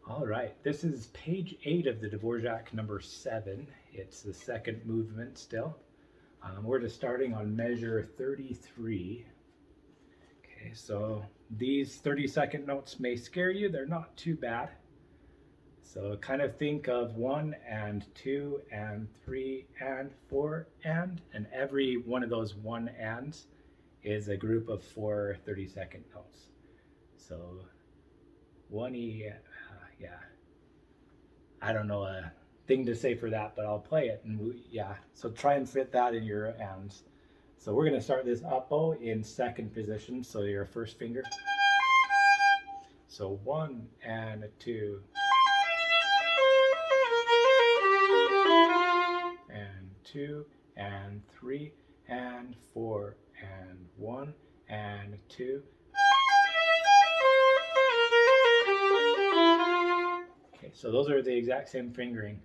All right, this is page 8 of the Dvorak number 7. It's the second movement still. We're just starting on measure 33. Okay, so these 30-second notes may scare you. They're not too bad. So kind of think of 1 and 2 and 3 and 4 and every one of those 1 ands is a group of 4 30-second notes. So 1E, yeah. I don't know a thing to say for that, but I'll play it. And yeah, so try and fit that in your ands. So we're going to start this up bow in second position. So your first finger. So 1 and 2. And 2 and 3 and 4 and 1 and 2. Okay, so those are the exact same fingering.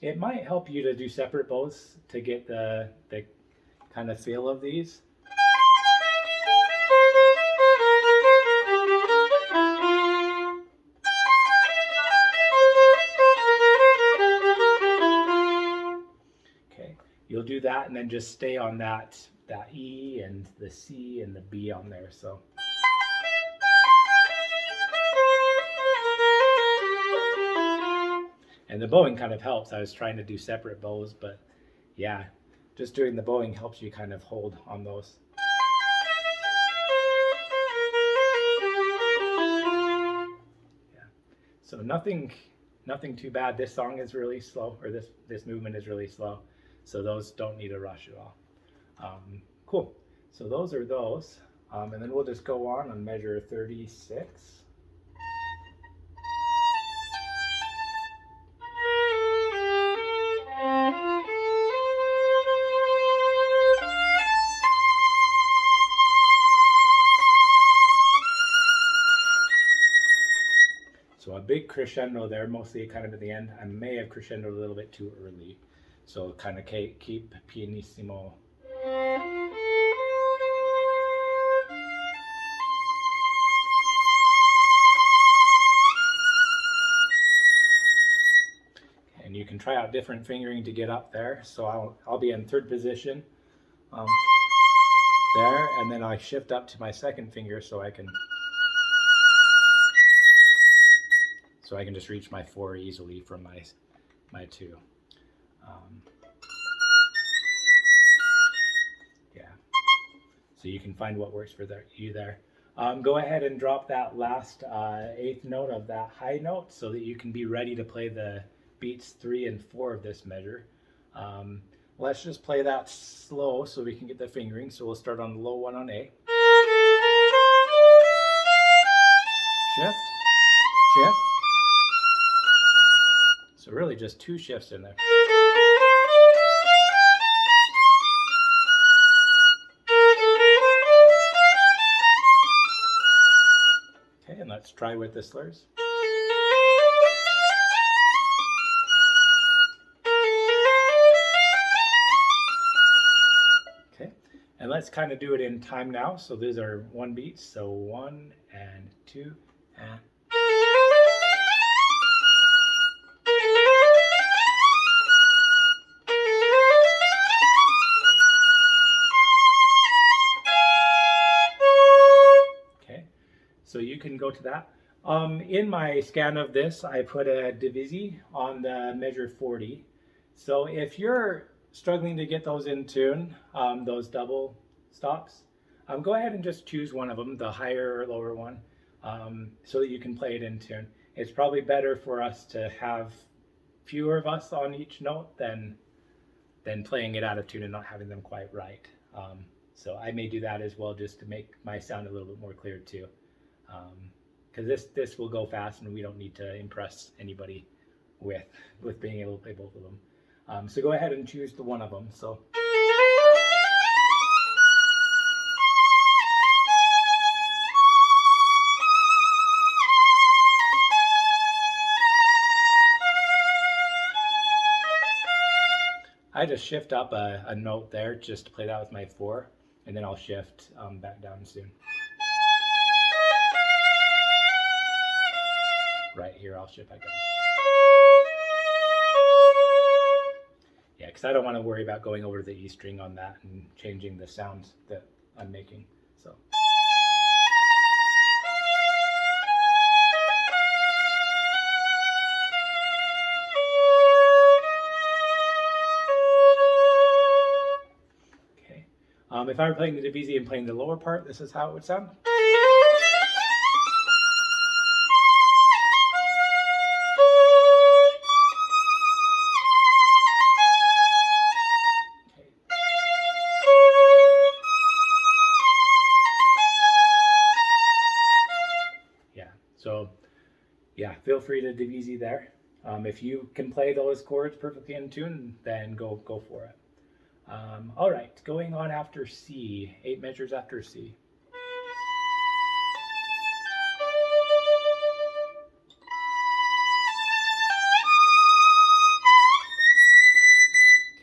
It might help you to do separate bows to get the kind of feel of these. Okay, you'll do that and then just stay on that E and the C and the B on there. So. And the bowing kind of helps. I was trying to do separate bows, but yeah, just doing the bowing helps you kind of hold on those. Yeah. So nothing too bad. This song is really slow, or this movement is really slow. So those don't need a rush at all. Cool. So those are those. And then we'll just go on measure 36. So a big crescendo there, mostly kind of at the end. I may have crescendoed a little bit too early. So kind of keep pianissimo. And you can try out different fingering to get up there. So I'll be in third position there, and then I shift up to my second finger so I can just reach my 4 easily from my 2. Yeah. So you can find what works for you there. Go ahead and drop that last 8th note of that high note so that you can be ready to play the beats 3 and 4 of this measure. Let's just play that slow so we can get the fingering. So we'll start on the low one on A. Shift, shift. So really just 2 shifts in there. Okay, and let's try with the slurs. Okay, and let's kind of do it in time now. So these are 1 beats. So 1 and 2 and. So you can go to that. In my scan of this, I put a divisi on the measure 40. So if you're struggling to get those in tune, those double stops, go ahead and just choose one of them, the higher or lower one, so that you can play it in tune. It's probably better for us to have fewer of us on each note than playing it out of tune and not having them quite right. So I may do that as well, just to make my sound a little bit more clear too. Because this will go fast and we don't need to impress anybody with being able to play both of them. So go ahead and choose the one of them. So. I just shift up a note there just to play that with my 4, and then I'll shift back down soon. Right here, I'll shift back down. Yeah, because I don't want to worry about going over to the E string on that and changing the sounds that I'm making. So. Okay. If I were playing the divisi and playing the lower part, this is how it would sound. So, yeah, feel free to divisi there. If you can play those chords perfectly in tune, then go for it. All right, going on after C, 8 measures after C.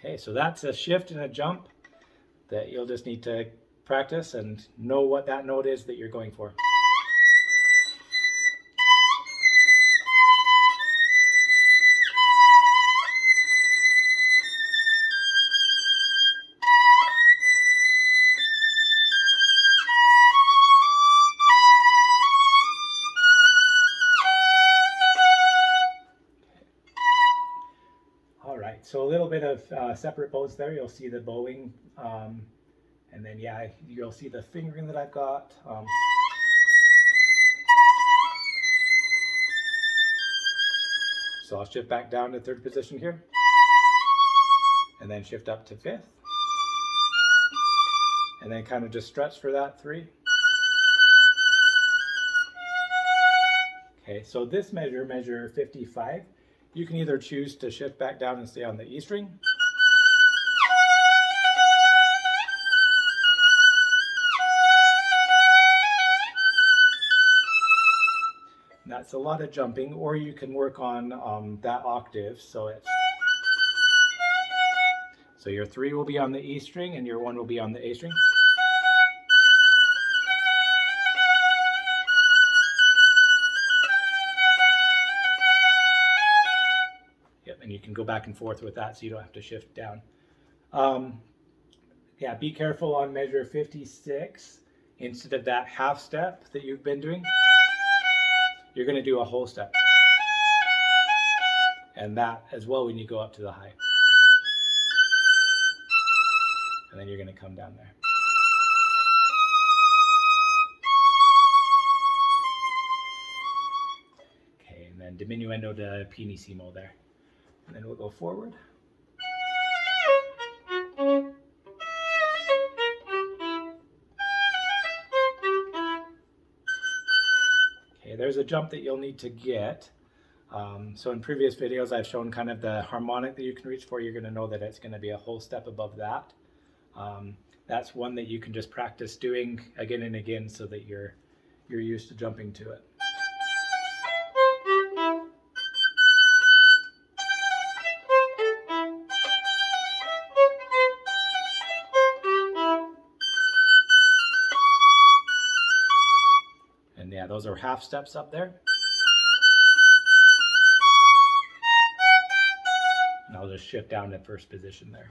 Okay, so that's a shift and a jump that you'll just need to practice and know what that note is that you're going for. So a little bit of separate bows there. You'll see the bowing, and then yeah, you'll see the fingering that I've got. So I'll shift back down to 3rd position here, and then shift up to 5th, and then kind of just stretch for that 3. Okay, so this measure 55. You can either choose to shift back down and stay on the E string, and that's a lot of jumping, or you can work on that octave. So your 3 will be on the E string and your 1 will be on the A string. And you can go back and forth with that so you don't have to shift down. Yeah, be careful on measure 56. Instead of that half step that you've been doing, you're going to do a whole step. And that as well when you go up to the high. And then you're going to come down there. Okay, and then diminuendo to pianissimo there. And then we'll go forward. Okay, there's a jump that you'll need to get. So in previous videos, I've shown kind of the harmonic that you can reach for. You're going to know that it's going to be a whole step above that. That's one that you can just practice doing again and again so that you're used to jumping to it. And yeah, those are half steps up there. And I'll just shift down to 1st position there.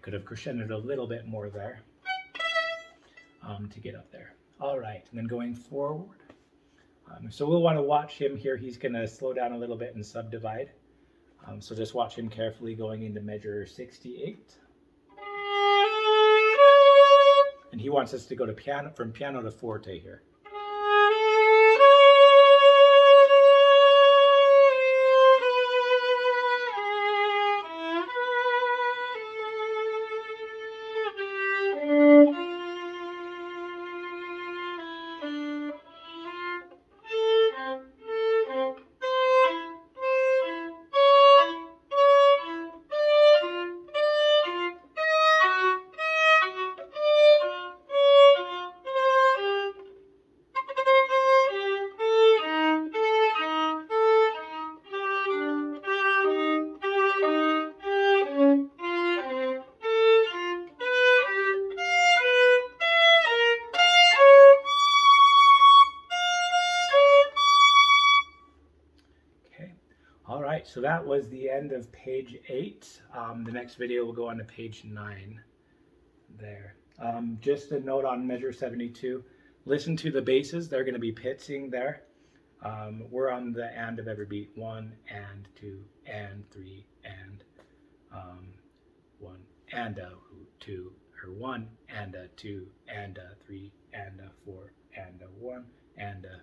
Could have crescendoed a little bit more there to get up there. All right, and then going forward. So we'll want to watch him here. He's going to slow down a little bit and subdivide. So just watch him carefully going into measure 68. And he wants us to go to piano, from piano to forte here. All right, so that was the end of page 8. The next video will go on to page 9 there. Just a note on measure 72. Listen to the basses. They're going to be pitching there. We're on the and of every beat. 1 and 2 and 3 and 1 and a 2, or 1 and a 2 and a 3 and a 4 and a 1 and a.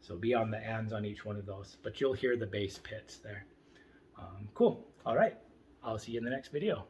So be on the ands on each one of those, but you'll hear the bass pits there. Cool. All right. I'll see you in the next video.